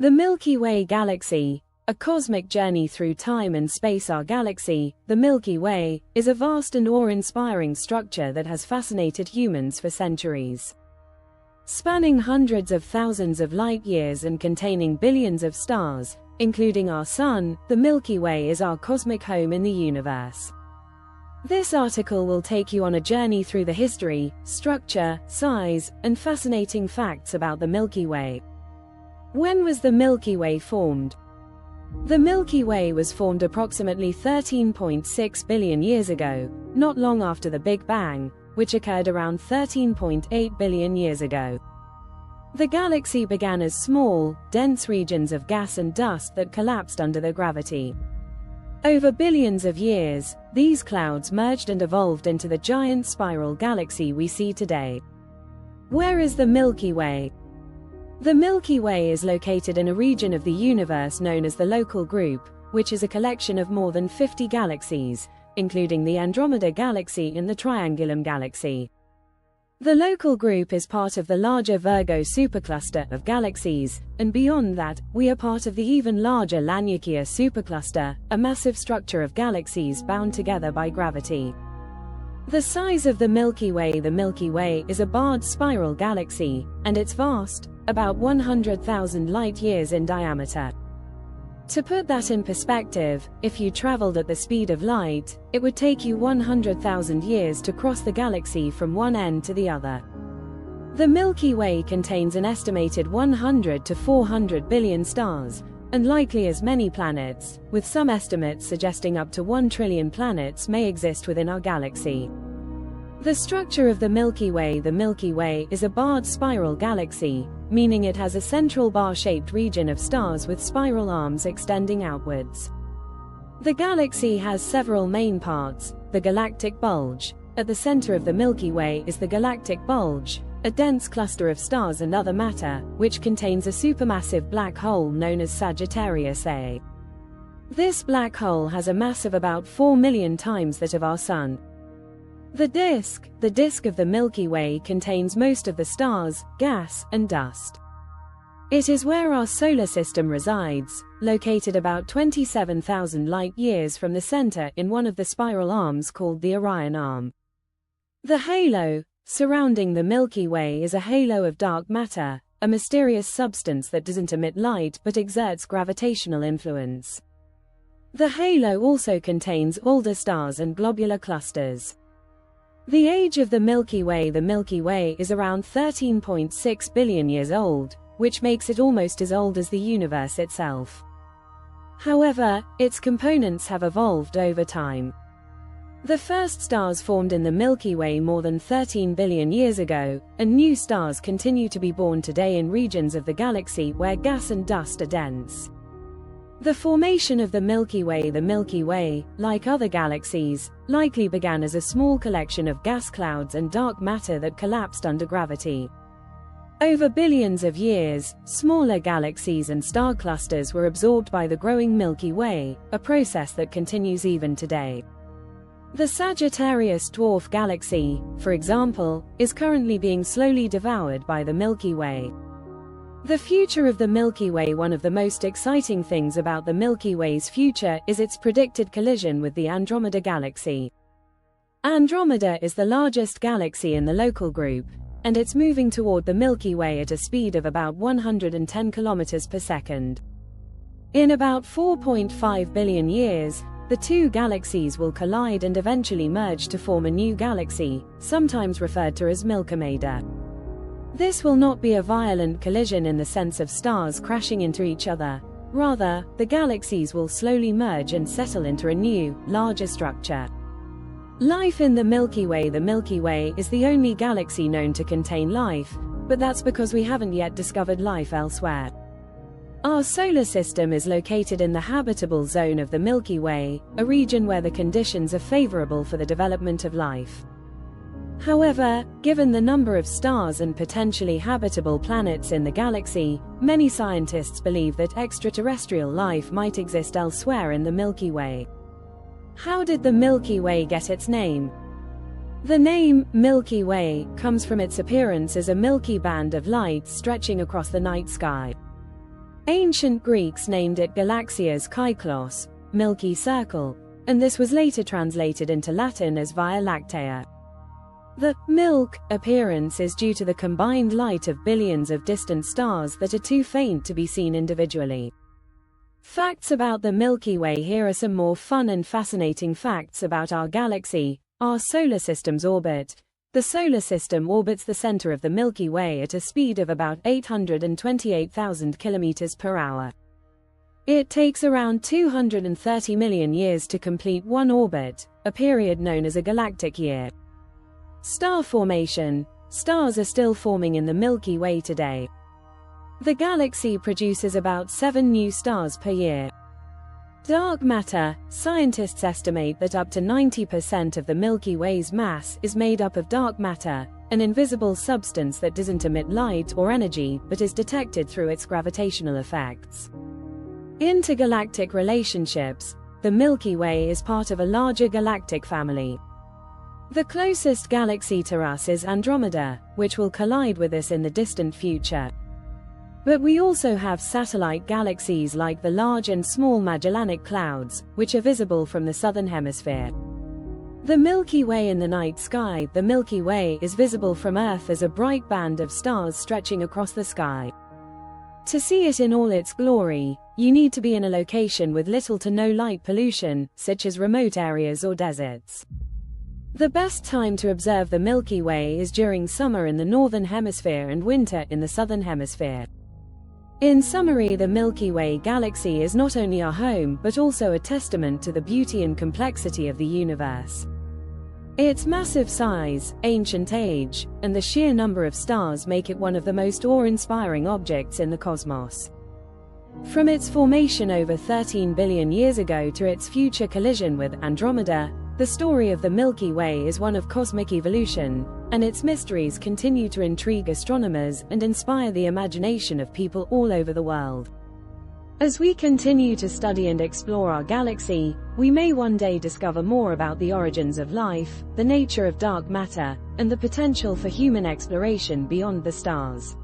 The Milky Way galaxy, a cosmic journey through time and space. Our galaxy, the Milky Way, is a vast and awe-inspiring structure that has fascinated humans for centuries. Spanning hundreds of thousands of light years and containing billions of stars, including our Sun, the Milky Way is our cosmic home in the universe. This article will take you on a journey through the history, structure, size, and fascinating facts about the Milky Way. When was the Milky Way formed? The Milky Way was formed approximately 13.6 billion years ago, not long after the Big Bang, which occurred around 13.8 billion years ago. The galaxy began as small, dense regions of gas and dust that collapsed under the gravity. Over billions of years, these clouds merged and evolved into the giant spiral galaxy we see today. Where is the Milky Way? The Milky Way is located in a region of the universe known as the Local Group, which is a collection of more than 50 galaxies, including the Andromeda Galaxy and the Triangulum Galaxy. The Local Group is part of the larger Virgo supercluster of galaxies, and beyond that, we are part of the even larger Laniakea supercluster, a massive structure of galaxies bound together by gravity. The size of the Milky Way is a barred spiral galaxy, and it's vast, about 100,000 light-years in diameter. To put that in perspective, if you traveled at the speed of light, it would take you 100,000 years to cross the galaxy from one end to the other. The Milky Way contains an estimated 100 to 400 billion stars, and likely as many planets, with some estimates suggesting up to 1 trillion planets may exist within our galaxy. The structure of the Milky Way is a barred spiral galaxy, meaning it has a central bar-shaped region of stars with spiral arms extending outwards. The galaxy has several main parts. The galactic bulge. At the center of the Milky Way is the galactic bulge, a dense cluster of stars and other matter, which contains a supermassive black hole known as Sagittarius A. This black hole has a mass of about 4 million times that of our Sun. The disk of the Milky Way contains most of the stars, gas, and dust. It is where our solar system resides, located about 27,000 light-years from the center in one of the spiral arms called the Orion Arm. The halo surrounding the Milky Way is a halo of dark matter, a mysterious substance that doesn't emit light but exerts gravitational influence. The halo also contains older stars and globular clusters. The age of the Milky Way is around 13.6 billion years old, which makes it almost as old as the universe itself. However, its components have evolved over time. The first stars formed in the Milky Way more than 13 billion years ago, and new stars continue to be born today in regions of the galaxy where gas and dust are dense. The formation of the Milky Way, like other galaxies, likely began as a small collection of gas clouds and dark matter that collapsed under gravity. Over billions of years, smaller galaxies and star clusters were absorbed by the growing Milky Way, a process that continues even today. The Sagittarius dwarf galaxy, for example, is currently being slowly devoured by the Milky Way. The future of the Milky Way. One of the most exciting things about the Milky Way's future is its predicted collision with the Andromeda Galaxy. Andromeda is the largest galaxy in the Local Group, and it's moving toward the Milky Way at a speed of about 110 kilometers per second. In about 4.5 billion years, the two galaxies will collide and eventually merge to form a new galaxy, sometimes referred to as Milkomeda. This will not be a violent collision in the sense of stars crashing into each other. Rather, the galaxies will slowly merge and settle into a new, larger structure. Life in the Milky Way. The Milky Way is the only galaxy known to contain life, but that's because we haven't yet discovered life elsewhere. Our solar system is located in the habitable zone of the Milky Way, a region where the conditions are favorable for the development of life. However, given the number of stars and potentially habitable planets in the galaxy, many scientists believe that extraterrestrial life might exist elsewhere in the Milky Way. How did the Milky Way get its name? The name, Milky Way, comes from its appearance as a milky band of light stretching across the night sky. Ancient Greeks named it Galaxias Kyklos, Milky Circle, and this was later translated into Latin as Via Lactea. The milk appearance is due to the combined light of billions of distant stars that are too faint to be seen individually. Facts about the Milky Way. Here are some more fun and fascinating facts about our galaxy. Our solar system's orbit. The solar system orbits the center of the Milky Way at a speed of about 828,000 kilometers per hour. It takes around 230 million years to complete one orbit, a period known as a galactic year. Star formation. Stars are still forming in the Milky Way today. The galaxy produces about 7 new stars per year. Dark matter. Scientists estimate that up to 90% of the Milky Way's mass is made up of dark matter, an invisible substance that doesn't emit light or energy but is detected through its gravitational effects. Intergalactic relationships. The Milky Way is part of a larger galactic family. The closest galaxy to us is Andromeda, which will collide with us in the distant future. But we also have satellite galaxies like the Large and Small Magellanic Clouds, which are visible from the southern hemisphere. The Milky Way in the night sky. The Milky Way is visible from Earth as a bright band of stars stretching across the sky. To see it in all its glory, you need to be in a location with little to no light pollution, such as remote areas or deserts. The best time to observe the Milky Way is during summer in the northern hemisphere and winter in the southern hemisphere. In summary, the Milky Way galaxy is not only our home but also a testament to the beauty and complexity of the universe. Its massive size, ancient age, and the sheer number of stars make it one of the most awe-inspiring objects in the cosmos. From its formation over 13 billion years ago to its future collision with Andromeda, the story of the Milky Way is one of cosmic evolution, and its mysteries continue to intrigue astronomers and inspire the imagination of people all over the world. As we continue to study and explore our galaxy, we may one day discover more about the origins of life, the nature of dark matter, and the potential for human exploration beyond the stars.